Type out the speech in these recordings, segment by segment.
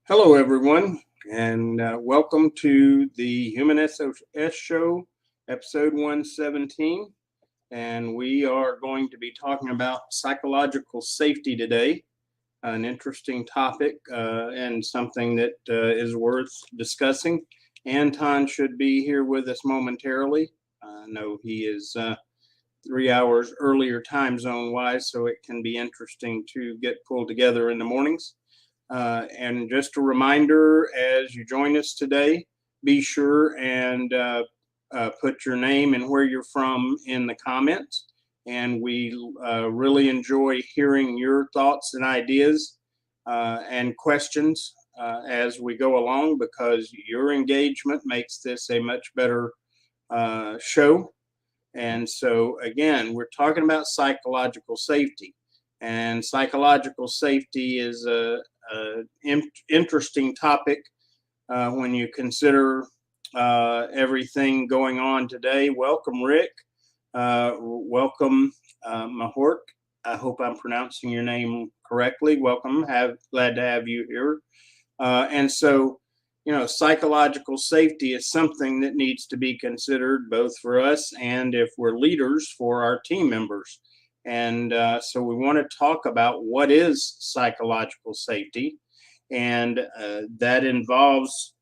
Hello, everyone, and welcome to the Human SOS Show, episode 117. And we are going to be talking about psychological safety today, an interesting topic and something that is worth discussing. Anton should be here with us momentarily. I know he is 3 hours earlier time zone wise, so it can be interesting to get pulled together in the mornings. And just a reminder as you join us today, be sure and put your name and where you're from in the comments. And we really enjoy hearing your thoughts and ideas and questions as we go along because your engagement makes this a much better show. And so, again, we're talking about psychological safety. And psychological safety is a interesting topic when you consider everything going on today. Welcome, Rick. Welcome, Mahort. I hope I'm pronouncing your name correctly. Welcome. Glad to have you here. And so, psychological safety is something that needs to be considered both for us and if we're leaders for our team members. And so we want to talk about what is psychological safety. And that involves,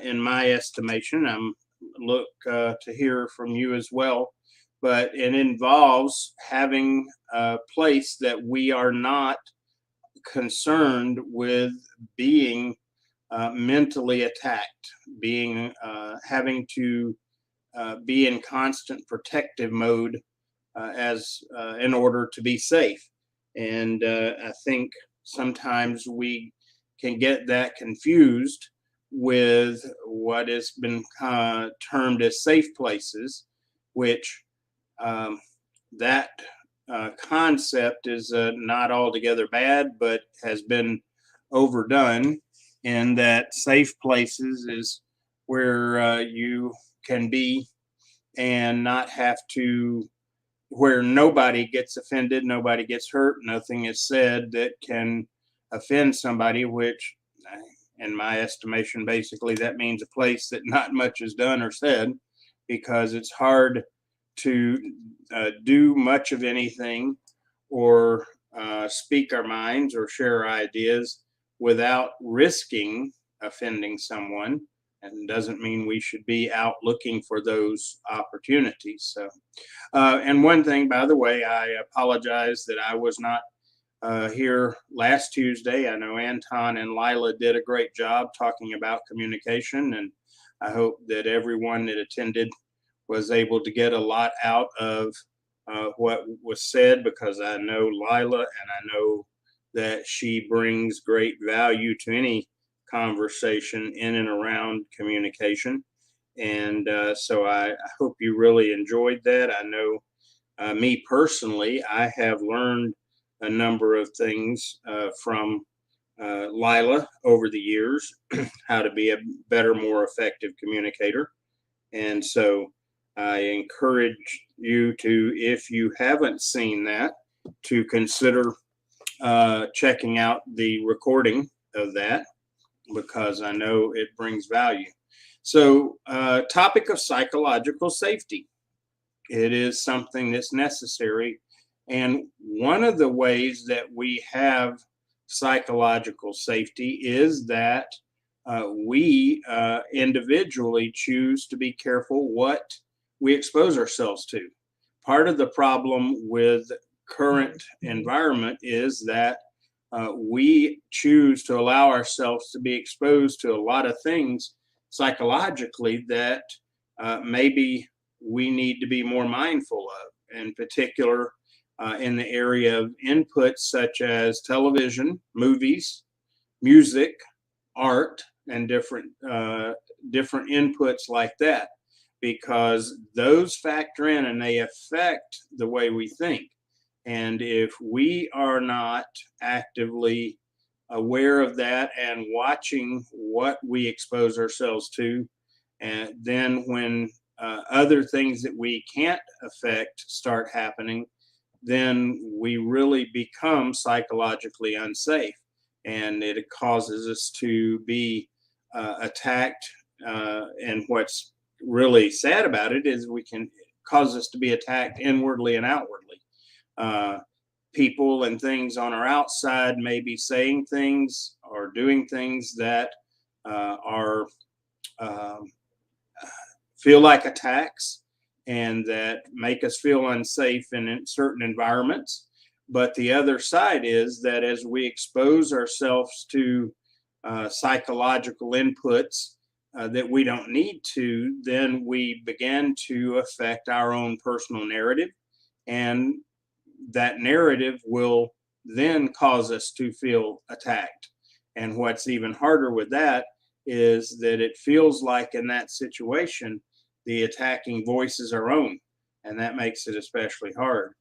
in my estimation, I'm look to hear from you as well, but it involves having a place that we are not concerned with being mentally attacked, being having to be in constant protective mode as in order to be safe. And I think sometimes we can get that confused with what has been termed as safe places, which um, that concept is not altogether bad, but has been overdone in that safe places is where you can be and not have to, where nobody gets offended, nobody gets hurt, nothing is said that can offend somebody, which, in my estimation, basically that means a place that not much is done or said because it's hard to do much of anything or speak our minds or share our ideas without risking offending someone. And doesn't mean we should be out looking for those opportunities. So, and one thing, by the way, I apologize that I was not here last Tuesday. I know Anton and Lila did a great job talking about communication, and I hope that everyone that attended was able to get a lot out of what was said because I know Lila and I know that she brings great value to any conversation in and around communication. And so I hope you really enjoyed that. I know me personally, I have learned a number of things from Lila over the years, how to be a better, more effective communicator. And so I encourage you to, if you haven't seen that, to consider checking out the recording of that because I know it brings value. So, topic of psychological safety. It is something that's necessary. And one of the ways that we have psychological safety is that we individually choose to be careful what we expose ourselves to. Part of the problem with current environment is that we choose to allow ourselves to be exposed to a lot of things psychologically that maybe we need to be more mindful of, in particular in the area of inputs such as television, movies, music, art, and different inputs like that, because those factor in and they affect the way we think. And if we are not actively aware of that and watching what we expose ourselves to, and then when other things that we can't affect start happening, then we really become psychologically unsafe. and it causes us to be attacked. And what's really sad about it is we can cause us to be attacked inwardly and outwardly. People and things on our outside may be saying things or doing things that are feel like attacks and that make us feel unsafe in certain environments. But the other side is that as we expose ourselves to psychological inputs that we don't need to, then we begin to affect our own personal narrative. And that narrative will then cause us to feel attacked. And what's even harder with that is that it feels like in that situation, the attacking voice is our own. And that makes it especially hard.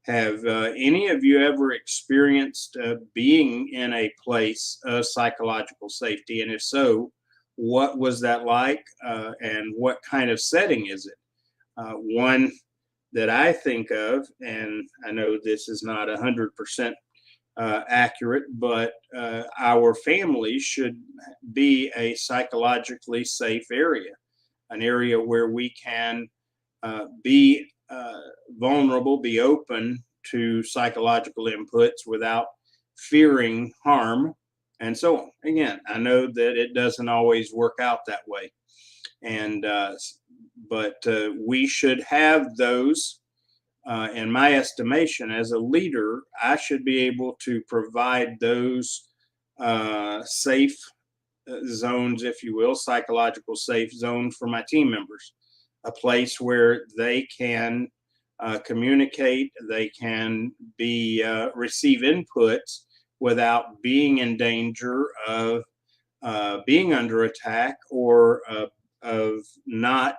Have any of you ever experienced being in a place of psychological safety? And if so, what was that like? And what kind of setting is it? One that I think of, and I know this is not 100% accurate, but our family should be a psychologically safe area, an area where we can be vulnerable, be open to psychological inputs without fearing harm, and so on. Again, I know that it doesn't always work out that way, and but we should have those. In my estimation, as a leader, I should be able to provide those safe zones, if you will, psychological safe zones for my team members, a place where they can communicate, they can be receive inputs without being in danger of being under attack or of not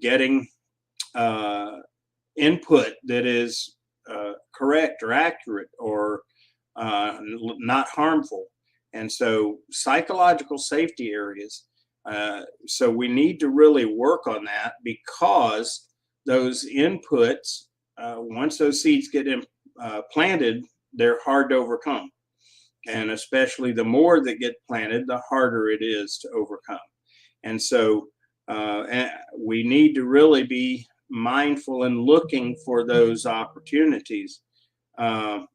getting input that is correct or accurate or not harmful. And so psychological safety areas. So we need to really work on that, because those inputs, once those seeds get planted, they're hard to overcome. And especially the more that get planted, the harder it is to overcome. And so we need to really be mindful and looking for those opportunities. And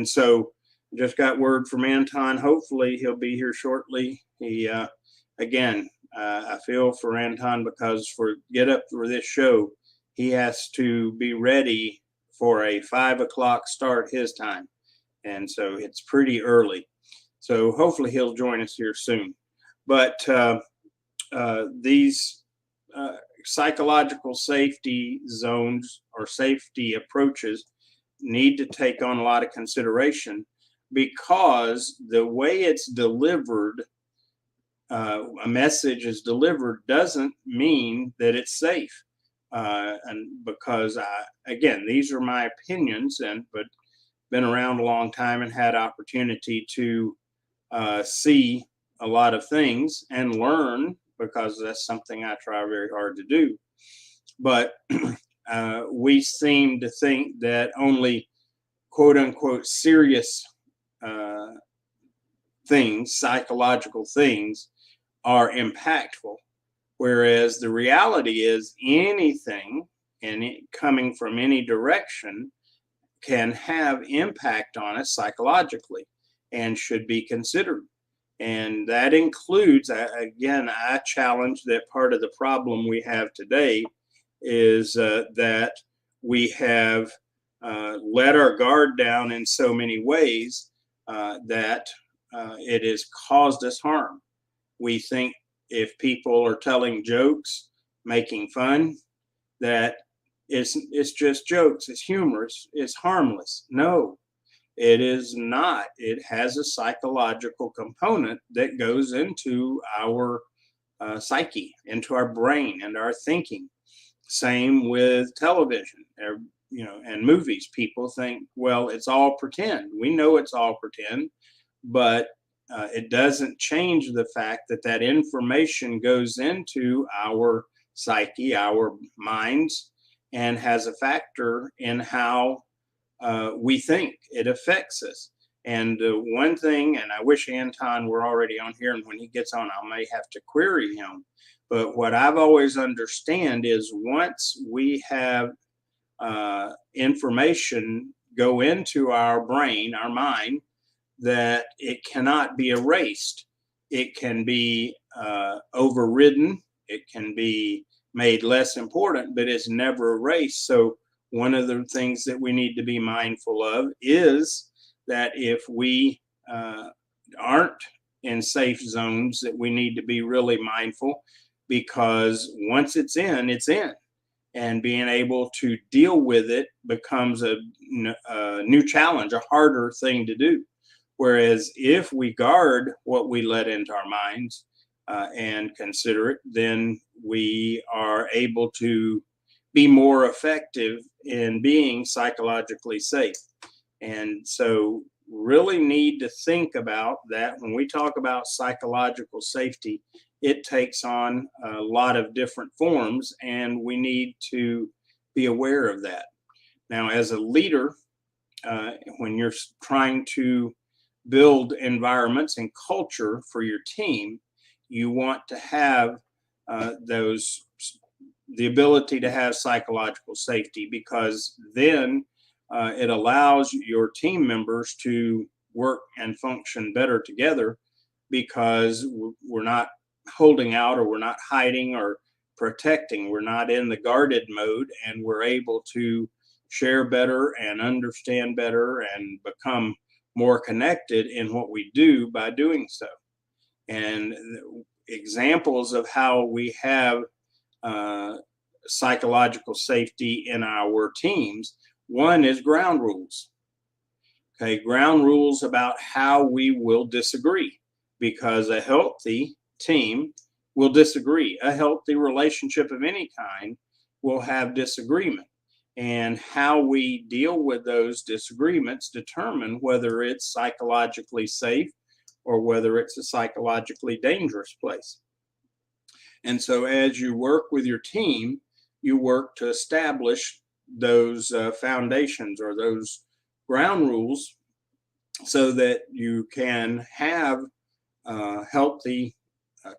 so just got word from Anton. Hopefully he'll be here shortly. He, again, I feel for Anton, because for get up for this show, he has to be ready for a 5 o'clock start his time. And so it's pretty early. So hopefully he'll join us here soon. But these psychological safety zones or safety approaches need to take on a lot of consideration, because the way it's delivered, a message is delivered, doesn't mean that it's safe. And because again, these are my opinions, but been around a long time and had opportunity to see a lot of things and learn, because that's something I try very hard to do. But we seem to think that only quote unquote serious things, psychological things, are impactful. Whereas the reality is anything coming from any direction can have impact on us psychologically and should be considered. And that includes, again, I challenge that part of the problem we have today is that we have let our guard down in so many ways that it has caused us harm. We think if people are telling jokes, making fun, that it's just jokes, it's humorous, it's harmless. No, it is not. It has a psychological component that goes into our psyche, into our brain and our thinking. Same with television, and movies. People think, well, it's all pretend. We know it's all pretend, but it doesn't change the fact that that information goes into our psyche, our minds, and has a factor in how we think. It affects us. And one thing, and I wish Anton were already on here, and when he gets on, I may have to query him. But what I've always understand is once we have information go into our brain, our mind, that it cannot be erased. It can be overridden. It can be made less important, but it's never erased. So one of the things that we need to be mindful of is that if we aren't in safe zones, that we need to be really mindful, because once it's in, it's in. And being able to deal with it becomes a new challenge, a harder thing to do. Whereas if we guard what we let into our minds and consider it, then we are able to be more effective in being psychologically safe. And so really need to think about that. When we talk about psychological safety, it takes on a lot of different forms, and we need to be aware of that. Now, as a leader, when you're trying to build environments and culture for your team, you want to have the ability to have psychological safety, because then it allows your team members to work and function better together, because we're not holding out, or we're not hiding or protecting. We're not in the guarded mode, and we're able to share better and understand better and become more connected in what we do by doing so. And examples of how we have psychological safety in our teams, one is ground rules. Okay, ground rules about how we will disagree, because a healthy team will disagree. A healthy relationship of any kind will have disagreement. And how we deal with those disagreements determine whether it's psychologically safe or whether it's a psychologically dangerous place. And so as you work with your team, you work to establish those foundations or those ground rules so that you can have healthy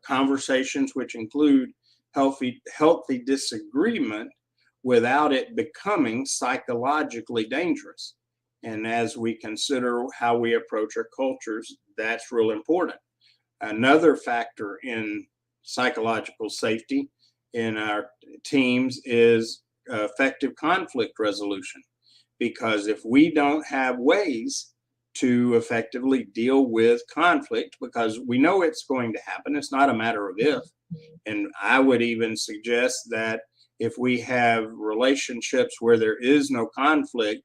conversations, which include healthy disagreement, without it becoming psychologically dangerous. And as we consider how we approach our cultures, that's real important. Another factor in psychological safety in our teams is effective conflict resolution. Because if we don't have ways to effectively deal with conflict, because we know it's going to happen, it's not a matter of if. And I would even suggest that if we have relationships where there is no conflict,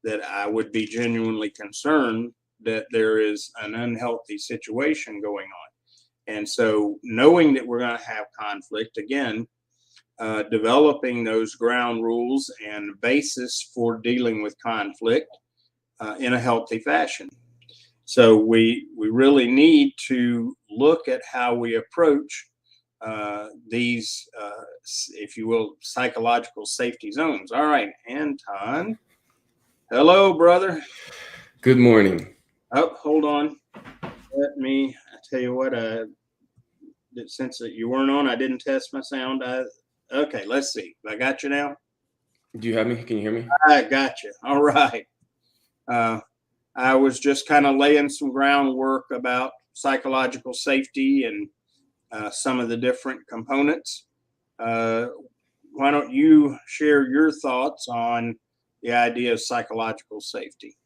that I would be genuinely concerned that there is an unhealthy situation going on. And so knowing that we're going to have conflict, again, developing those ground rules and basis for dealing with conflict in a healthy fashion. So we really need to look at how we approach these, if you will, psychological safety zones. All right, Anton. Hello, brother. Good morning. Oh, hold on. Let me, I tell you what, since you weren't on, I didn't test my sound. Okay, let's see. I got you now. Do you have me? Can you hear me? I got you. All right. I was just kind of laying some groundwork about psychological safety and some of the different components. Why don't you share your thoughts on the idea of psychological safety?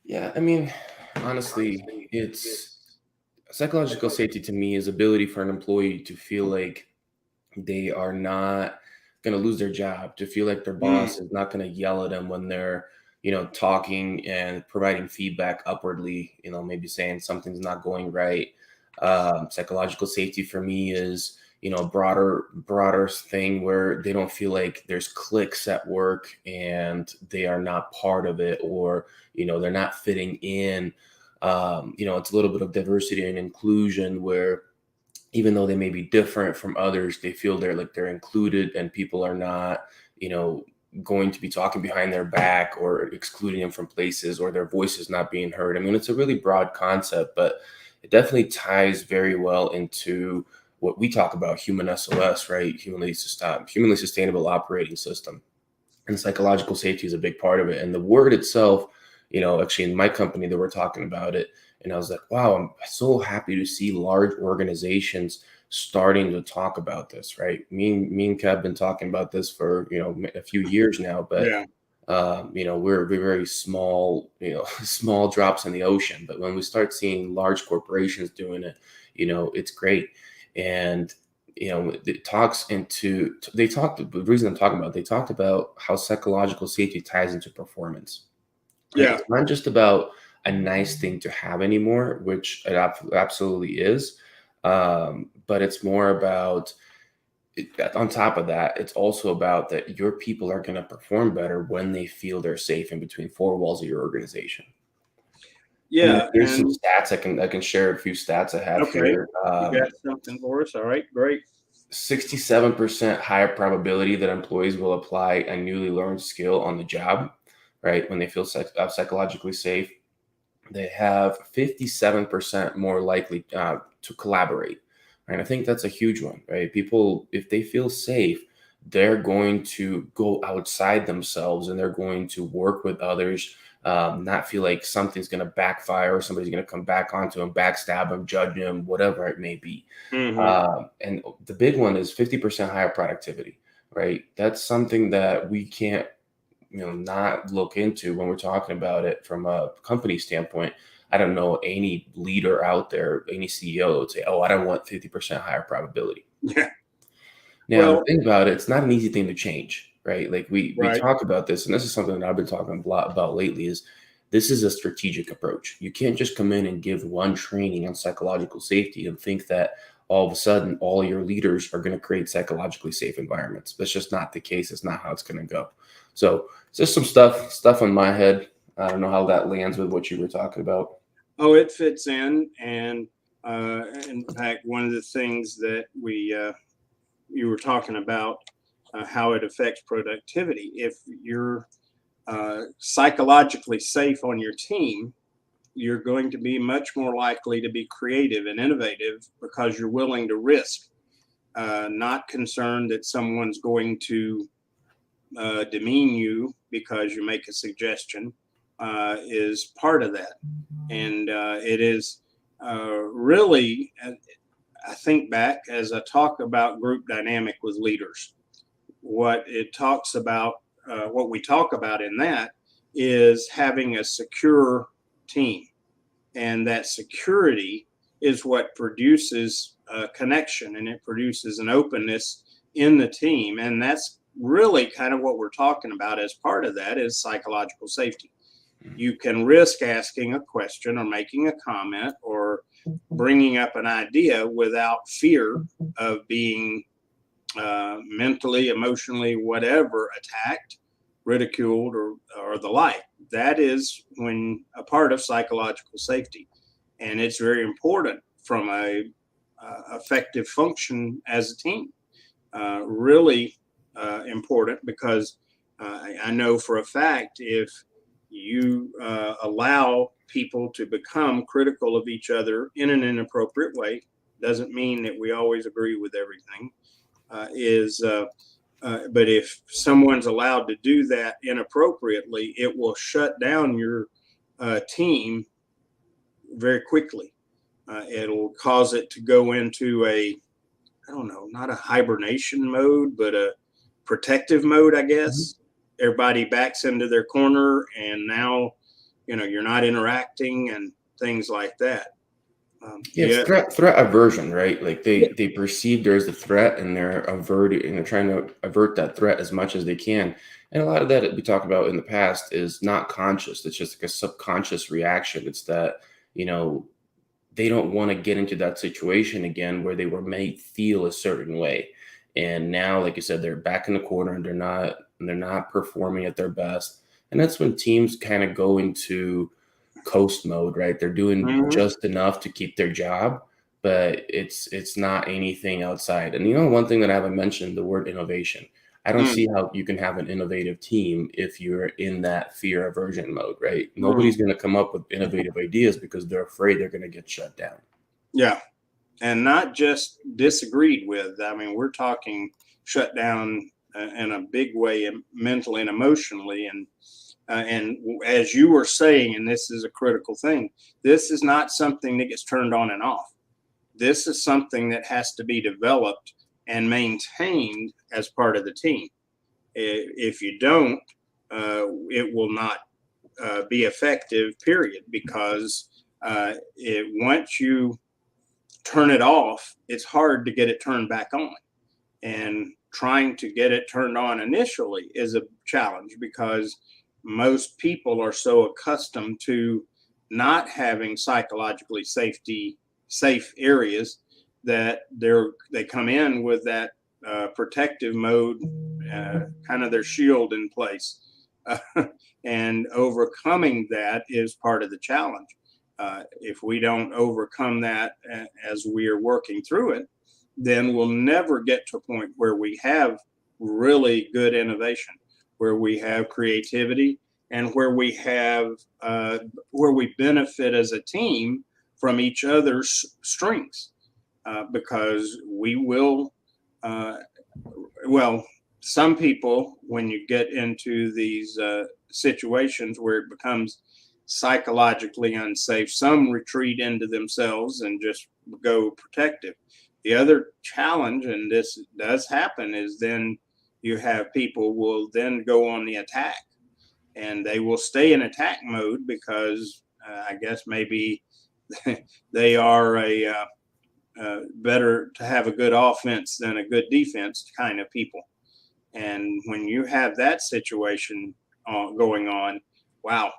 Yeah, I mean, honestly, it's psychological safety to me is ability for an employee to feel like they are not going to lose their job, to feel like their boss is not going to yell at them when they're, talking and providing feedback upwardly, maybe saying something's not going right. Psychological safety for me is, broader thing where they don't feel like there's cliques at work and they are not part of it, or, they're not fitting in. It's a little bit of diversity and inclusion where even though they may be different from others, they feel they're included, and people are not, going to be talking behind their back or excluding them from places or their voices not being heard. I mean, it's a really broad concept, but it definitely ties very well into what we talk about, human SOS, right? Humanly sustainable operating system. And psychological safety is a big part of it. And the word itself, actually in my company that we're talking about it, and I was like, wow, I'm so happy to see large organizations starting to talk about this, right? Me and Kev have been talking about this for, a few years now, but Yeah. we're very small, small drops in the ocean. But when we start seeing large corporations doing it, it's great. And it talks into the reason I'm talking about, they talked about how psychological safety ties into performance. Right? Yeah. It's not just about a nice thing to have anymore, which it absolutely is. But it's more about on top of that, it's also about that your people are going to perform better when they feel they're safe in between four walls of your organization. I mean, Yeah. there's some And stats I can share a few stats I have okay, here. you got something for us? All right, great. 67% higher probability that employees will apply a newly learned skill on the job, right? When they feel psychologically safe. They have 57% more likely to collaborate. And I think that's a huge one, right? People, if they feel safe, they're going to go outside themselves and they're going to work with others, not feel like something's going to backfire or somebody's going to come back onto them, backstab them, judge them, whatever it may be. Hmm. And the big one is 50% higher productivity, right? That's something that we can't not look into when we're talking about it from a company standpoint. I don't know any leader out there, any CEO that would say, oh, I don't want 50% higher probability. Yeah. Now, the Well, thing about it, it's not an easy thing to change, right? Like we right. talk about this, and this is something that I've been talking a lot about lately, is this is a strategic approach. You can't just come in and give one training on psychological safety and think that all of a sudden all your leaders are going to create psychologically safe environments. That's just not the case. It's not how it's going to go. So it's just some stuff on my head. I don't know how that lands with what you were talking about. Oh, it fits in. And in fact, one of the things that you were talking about, how it affects productivity. If you're psychologically safe on your team, you're going to be much more likely to be creative and innovative because you're willing to risk, not concerned that someone's going to demean you because you make a suggestion, is part of that. And it is really, I think back as I talk about group dynamic with leaders, what it talks about, what we talk about in that is having a secure team. And that security is what produces a connection, and it produces an openness in the team. And that's really kind of what we're talking about as part of that is psychological safety. You can risk asking a question or making a comment or bringing up an idea without fear of being mentally, emotionally, whatever, attacked, ridiculed, or the like. That is when a part of psychological safety, and it's very important from a effective function as a team. Really important because I know for a fact if you allow people to become critical of each other in an inappropriate way, doesn't mean that we always agree with everything. But if someone's allowed to do that inappropriately, it will shut down your team very quickly. It'll cause it to go into I don't know, not a hibernation mode, but a protective mode, I guess. Everybody backs into their corner, and now, you're not interacting and things like that. Yeah, it's Yeah. threat aversion, right? Like Yeah. they perceive there's a threat and they're averting and they're trying to avert that threat as much as they can. And a lot of that we talked about in the past is not conscious. It's just like a subconscious reaction. It's that, you know, they don't want to get into that situation again where they were made feel a certain way. And now, like you said, they're back in the corner and they're not performing at their best. And that's when teams kind of go into coast mode, right? They're doing Mhm. just enough to keep their job, but it's not anything outside. And one thing that I haven't mentioned, the word innovation. I don't Mm, see how you can have an innovative team if you're in that fear aversion mode, right? mm. Nobody's going to come up with innovative ideas because they're afraid they're going to get shut down. Yeah. And not just disagreed with. I mean, we're talking shut down in a big way, mentally and emotionally. And as you were saying, and this is a critical thing, this is not something that gets turned on and off. This is something that has to be developed and maintained as part of the team. If you don't, it will not be effective, period, because once you turn it off, it's hard to get it turned back on. And trying to get it turned on initially is a challenge because most people are so accustomed to not having psychologically safe areas that they come in with that protective mode, kind of their shield in place. And overcoming that is part of the challenge. If we don't overcome that as we are working through it, then we'll never get to a point where we have really good innovation, where we have creativity, and where we benefit as a team from each other's strengths, because we will. Well, some people, when you get into these situations where it becomes psychologically unsafe, some retreat into themselves and just go protective. The other challenge, and this does happen, is then you have people will then go on the attack, and they will stay in attack mode because I guess maybe they are better to have a good offense than a good defense kind of people. And when you have that situation going on, wow,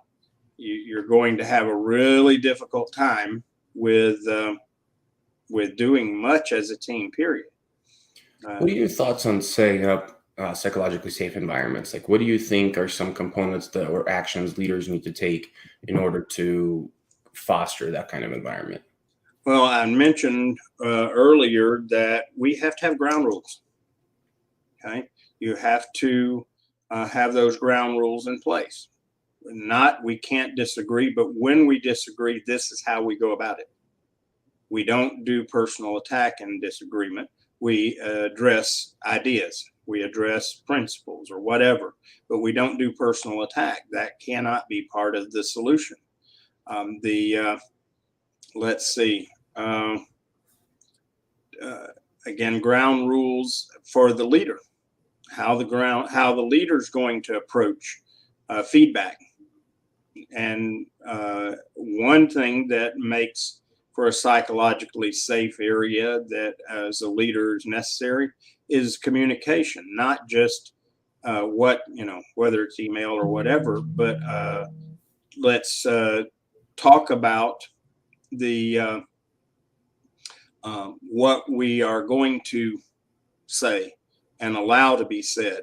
you're going to have a really difficult time with doing much as a team. Period. What are your thoughts on setting up psychologically safe environments? Like, what do you think are some components that or actions leaders need to take in order to foster that kind of environment? Well, I mentioned earlier that we have to have ground rules. Okay, you have to have those ground rules in place. Not we can't disagree, but when we disagree, this is how we go about it. We don't do personal attack and disagreement. We address ideas, we address principles or whatever, but we don't do personal attack. That cannot be part of the solution. The Let's see. Again, ground rules for the leader. How the leader is going to approach feedback. And one thing that makes for a psychologically safe area that as a leader is necessary is communication, not just whether it's email or whatever, but let's talk about the what we are going to say and allow to be said.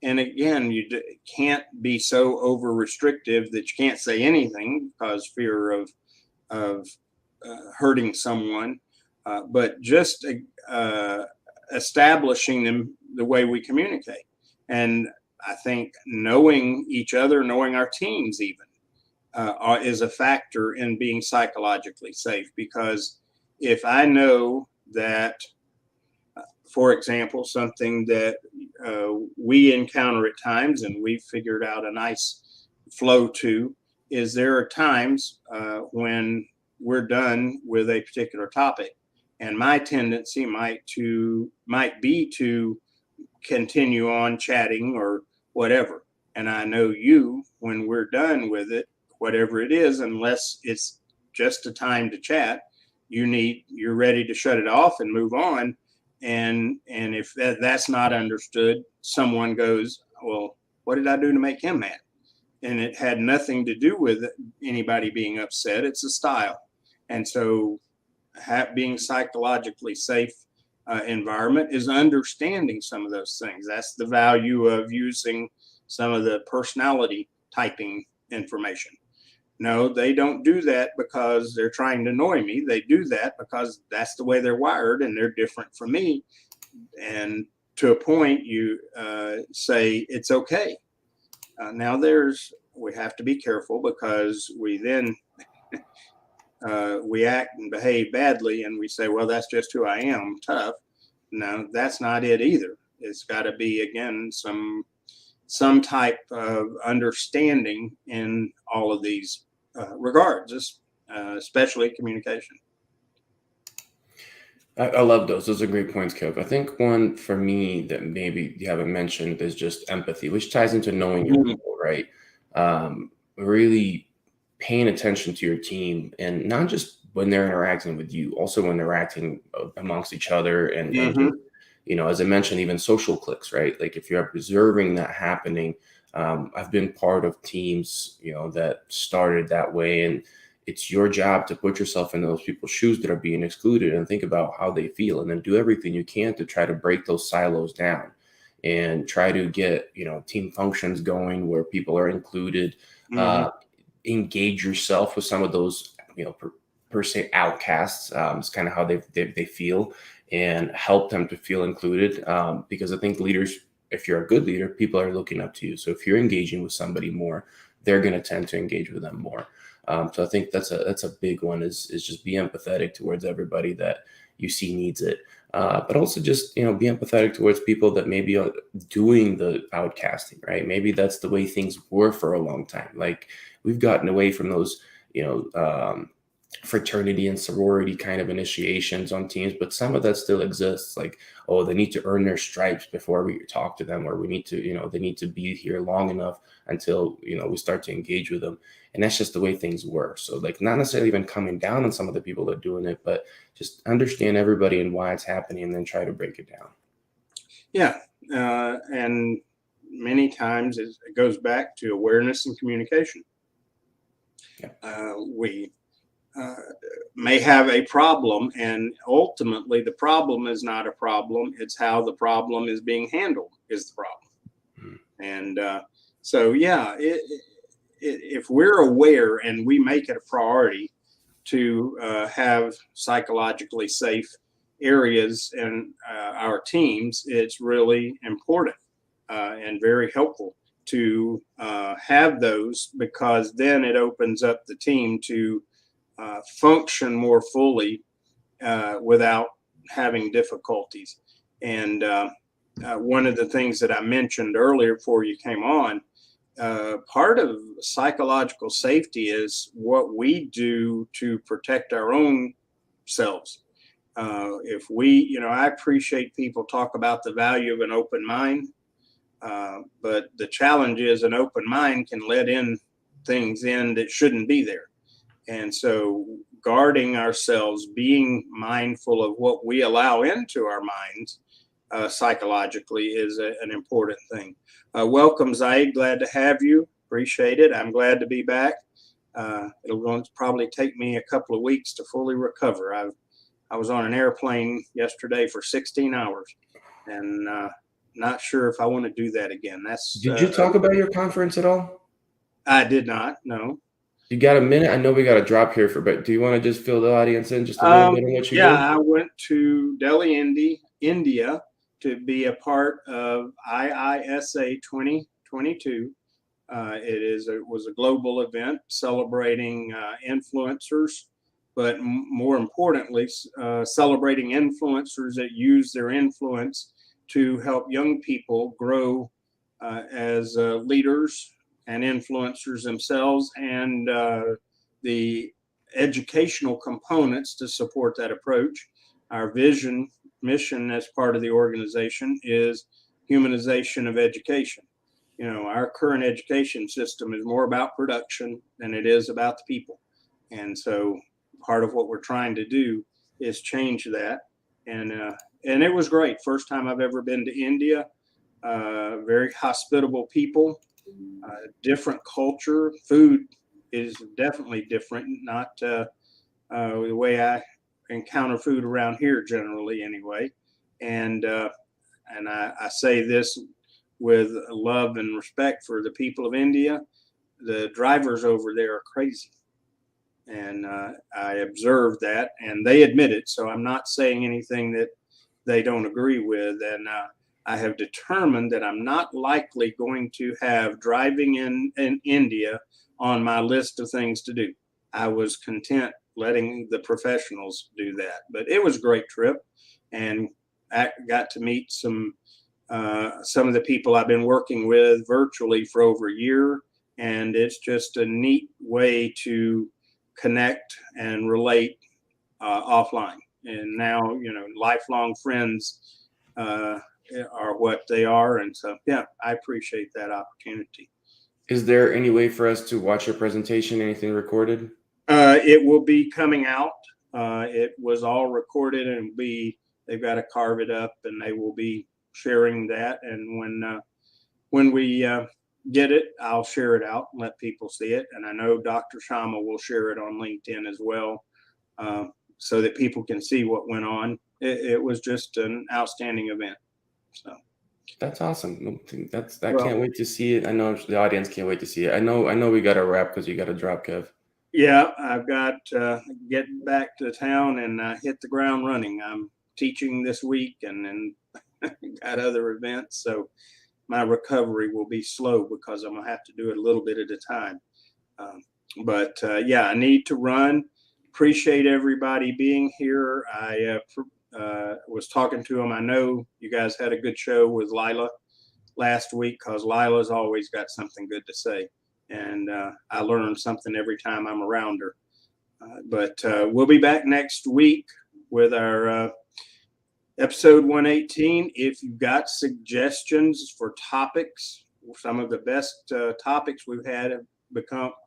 And again, you can't be so over restrictive that you can't say anything because fear of hurting someone, but just establishing them the way we communicate. And I think knowing each other, knowing our teams even, is a factor in being psychologically safe. Because if I know that, for example, something that we encounter at times and we've figured out a nice flow to, is there are times when we're done with a particular topic, and my tendency might be to continue on chatting or whatever. And I know you, when we're done with it, whatever it is, unless it's just a time to chat, you're ready to shut it off and move on. And if that's not understood, someone goes, well, what did I do to make him mad? And it had nothing to do with anybody being upset. It's a style. And so being psychologically safe environment is understanding some of those things. That's the value of using some of the personality typing information. No, they don't do that because they're trying to annoy me. They do that because that's the way they're wired and they're different from me. And to a point, you say it's okay. Now, we have to be careful because we then we act and behave badly, and we say, well, that's just who I am, tough. No, that's not it either. It's got to be, again, some type of understanding in all of these regards, especially communication. I love those. Those are great points, Kev. I think one for me that maybe you haven't mentioned is just empathy, which ties into knowing your people, right? Really paying attention to your team, and not just when they're interacting with you, also when they're acting amongst each other, and as I mentioned, even social cliques, right? Like if you're observing that happening, I've been part of teams, that started that way, and it's your job to put yourself in those people's shoes that are being excluded and think about how they feel, and then do everything you can to try to break those silos down and try to get, team functions going where people are included. Engage yourself with some of those, per se outcasts. It's kind of how they feel, and help them to feel included. Because I think leaders, if you're a good leader, people are looking up to you. So if you're engaging with somebody more, they're going to tend to engage with them more. So I think that's a big one, is just be empathetic towards everybody that you see needs it. But also just, be empathetic towards people that maybe are doing the outcasting, right? Maybe that's the way things were for a long time. Like we've gotten away from those, fraternity and sorority kind of initiations on teams, but some of that still exists. Like, oh, they need to earn their stripes before we talk to them, or we need to, they need to be here long enough until, we start to engage with them. And that's just the way things were. So like, not necessarily even coming down on some of the people that are doing it, but just understand everybody and why it's happening, and then try to break it down. Yeah. And many times it goes back to awareness and communication. Yeah. We may have a problem, and ultimately the problem is not a problem. It's how the problem is being handled is the problem. And so, yeah, if we're aware and we make it a priority to have psychologically safe areas in our teams, it's really important and very helpful to have those, because then it opens up the team to function more fully without having difficulties. And one of the things that I mentioned earlier before you came on, part of psychological safety is what we do to protect our own selves. If we, I appreciate people talk about the value of an open mind, but the challenge is an open mind can let in things in that shouldn't be there. And so guarding ourselves, being mindful of what we allow into our minds psychologically is an important thing. Welcome, Zaid. Glad to have you. Appreciate it. I'm glad to be back. It'll probably take me a couple of weeks to fully recover. I was on an airplane yesterday for 16 hours, and not sure if I want to do that again. Did you talk about your conference at all? I did not. No. You got a minute? I know we got to drop here but do you want to just fill the audience in just a little bit on what you did? I went to Delhi, India to be a part of IISA 2022. It was a global event celebrating influencers, but more importantly, celebrating influencers that use their influence to help young people grow as leaders and influencers themselves, and the educational components to support that approach. Our mission as part of the organization is humanization of education. Our current education system is more about production than it is about the people. And so part of what we're trying to do is change that. And it was great. First time I've ever been to India. Very hospitable people. Different culture. Food is definitely different, not the way I encounter food around here generally anyway. And I say this with love and respect for the people of India. The drivers over there are crazy. And I observed that, and they admit it. So I'm not saying anything that they don't agree with. And I have determined that I'm not likely going to have driving in India on my list of things to do. I was content letting the professionals do that, but it was a great trip, and I got to meet some of the people I've been working with virtually for over a year, and it's just a neat way to connect and relate offline. And now, lifelong friends are what they are. And so, yeah, I appreciate that opportunity. Is there any way for us to watch your presentation? Anything recorded? It will be coming out. It was all recorded, and they've got to carve it up, and they will be sharing that. And when we get it, I'll share it out and let people see it. And I know Dr. Shama will share it on LinkedIn as well, so that people can see what went on. It was just an outstanding event. So that's awesome. Can't wait to see it. I know the audience can't wait to see it. I know we got to wrap because you got to drop, Kev. Yeah, I've got getting back to town and hit the ground running. I'm teaching this week and then got other events, so my recovery will be slow because I'm gonna have to do it a little bit at a time. But yeah, I need to run. Appreciate everybody being here. I was talking to them. I know you guys had a good show with Lila last week because Lila's always got something good to say. And I learn something every time I'm around her. But we'll be back next week with our episode 118. If you've got suggestions for topics, some of the best topics we've had have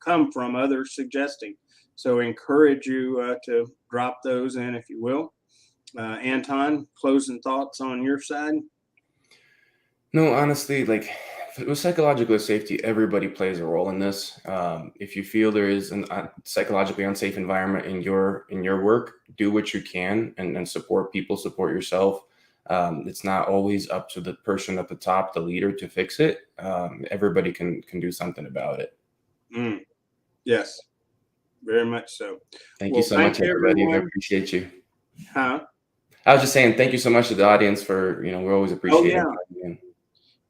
come from others suggesting. So I encourage you to drop those in if you will. Anton, closing thoughts on your side? No, honestly, like with psychological safety, everybody plays a role in this. If you feel there is a psychologically unsafe environment in your work, do what you can and support people, support yourself. It's not always up to the person at the top, the leader, to fix it. Everybody can do something about it. Yes, very much so. Thank you so much, everybody. I appreciate you. Huh? I was just saying, thank you so much to the audience for, we always appreciate it.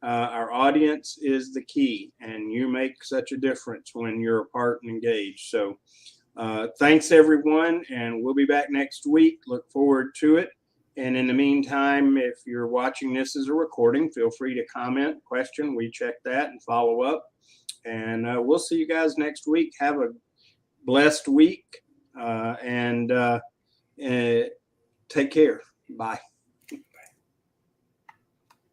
Our audience is the key, and you make such a difference when you're a part and engaged. So thanks, everyone, and we'll be back next week. Look forward to it. And in the meantime, if you're watching this as a recording, feel free to comment, question. We check that and follow up. And we'll see you guys next week. Have a blessed week, and take care. Bye.